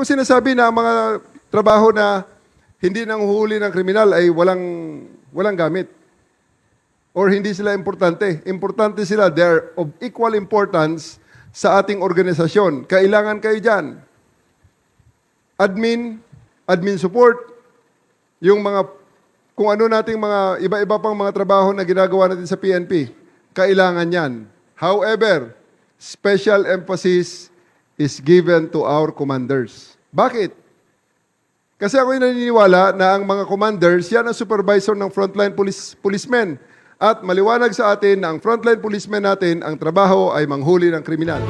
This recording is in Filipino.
ko sinasabi na ang mga trabaho na hindi nanghuhuli ng kriminal ay walang gamit. Or hindi sila importante. Importante sila. They are of equal importance sa ating organisasyon. Kailangan kayo dyan. Admin support, yung mga, kung ano nating mga iba-iba pang mga trabaho na ginagawa natin sa PNP, kailangan yan. However, special emphasis is given to our commanders. Bakit? Kasi ako'y naniniwala na ang mga commanders, yan ang supervisor ng frontline policemen. At maliwanag sa atin na ang frontline policemen natin, ang trabaho ay manghuli ng kriminal.